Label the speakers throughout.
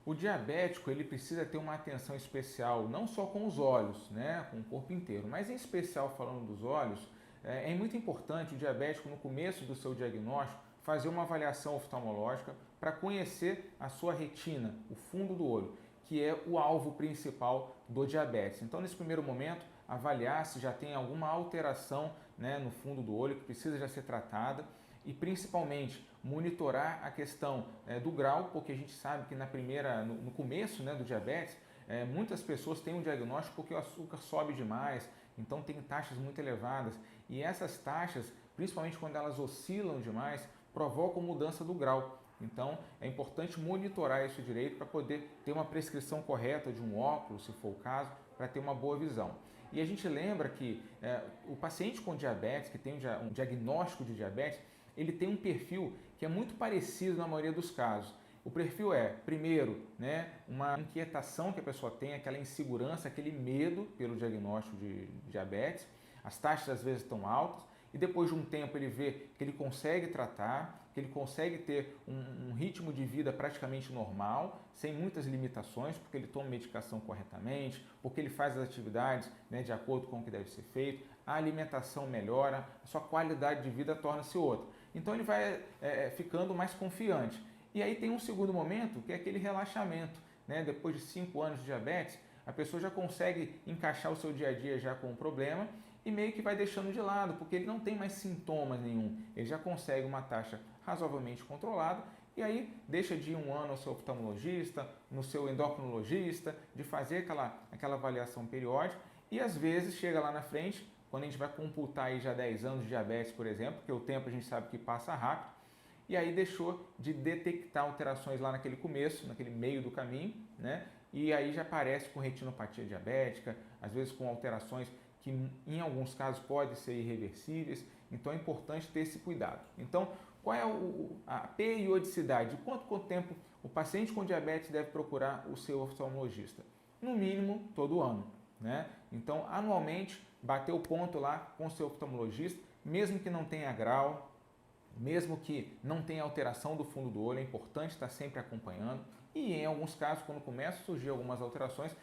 Speaker 1: O diabético ele precisa ter uma atenção especial, não só com os olhos, né, com o corpo inteiro, mas em especial falando dos olhos, é muito importante o diabético no começo do seu diagnóstico fazer uma avaliação oftalmológica para conhecer a sua retina, o fundo do olho, que é o alvo principal do diabetes. Então, nesse primeiro momento, avaliar se já tem alguma alteração, né, no fundo do olho que precisa já ser tratada e principalmente monitorar a questão do grau, porque a gente sabe que no começo, né, do diabetes, muitas pessoas têm um diagnóstico porque o açúcar sobe demais, então tem taxas muito elevadas e essas taxas, principalmente quando elas oscilam demais, provocam mudança do grau. Então é importante monitorar isso direito para poder ter uma prescrição correta de um óculos, se for o caso, para ter uma boa visão. E a gente lembra que o paciente com diabetes, que tem um diagnóstico de diabetes, ele tem um perfil que é muito parecido na maioria dos casos. O perfil é, primeiro, né, uma inquietação que a pessoa tem, aquela insegurança, aquele medo pelo diagnóstico de diabetes. As taxas às vezes estão altas e depois de um tempo ele vê que ele consegue tratar, que ele consegue ter um ritmo de vida praticamente normal, sem muitas limitações, porque ele toma medicação corretamente, porque ele faz as atividades, né, de acordo com o que deve ser feito, a alimentação melhora, a sua qualidade de vida torna-se outra. Então ele vai ficando mais confiante. E aí tem um segundo momento, que é aquele relaxamento, né? Depois de 5 anos de diabetes, a pessoa já consegue encaixar o seu dia a dia já com o problema e meio que vai deixando de lado, porque ele não tem mais sintomas nenhum. Ele já consegue uma taxa razoavelmente controlada e aí deixa de ir um ano ao seu oftalmologista, no seu endocrinologista, de fazer aquela avaliação periódica e às vezes chega lá na frente, quando a gente vai computar aí já 10 anos de diabetes, por exemplo, porque o tempo a gente sabe que passa rápido, e aí deixou de detectar alterações lá naquele começo, naquele meio do caminho, né? E aí já aparece com retinopatia diabética, às vezes com alterações que em alguns casos podem ser irreversíveis, então é importante ter esse cuidado. Então, qual é a periodicidade? De quanto tempo o paciente com diabetes deve procurar o seu oftalmologista? No mínimo, todo ano, né? Então, anualmente, bater o ponto lá com o seu oftalmologista, mesmo que não tenha grau, mesmo que não tenha alteração do fundo do olho, é importante estar sempre acompanhando e em alguns casos, quando começam a surgir algumas alterações,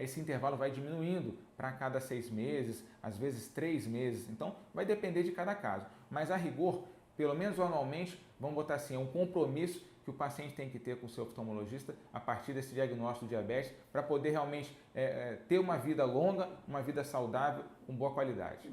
Speaker 1: esse intervalo vai diminuindo para cada 6 meses, às vezes 3 meses, então vai depender de cada caso, mas a rigor, pelo menos anualmente, vamos botar assim, é um compromisso que o paciente tem que ter com o seu oftalmologista a partir desse diagnóstico de diabetes para poder realmente ter uma vida longa, uma vida saudável, com boa qualidade.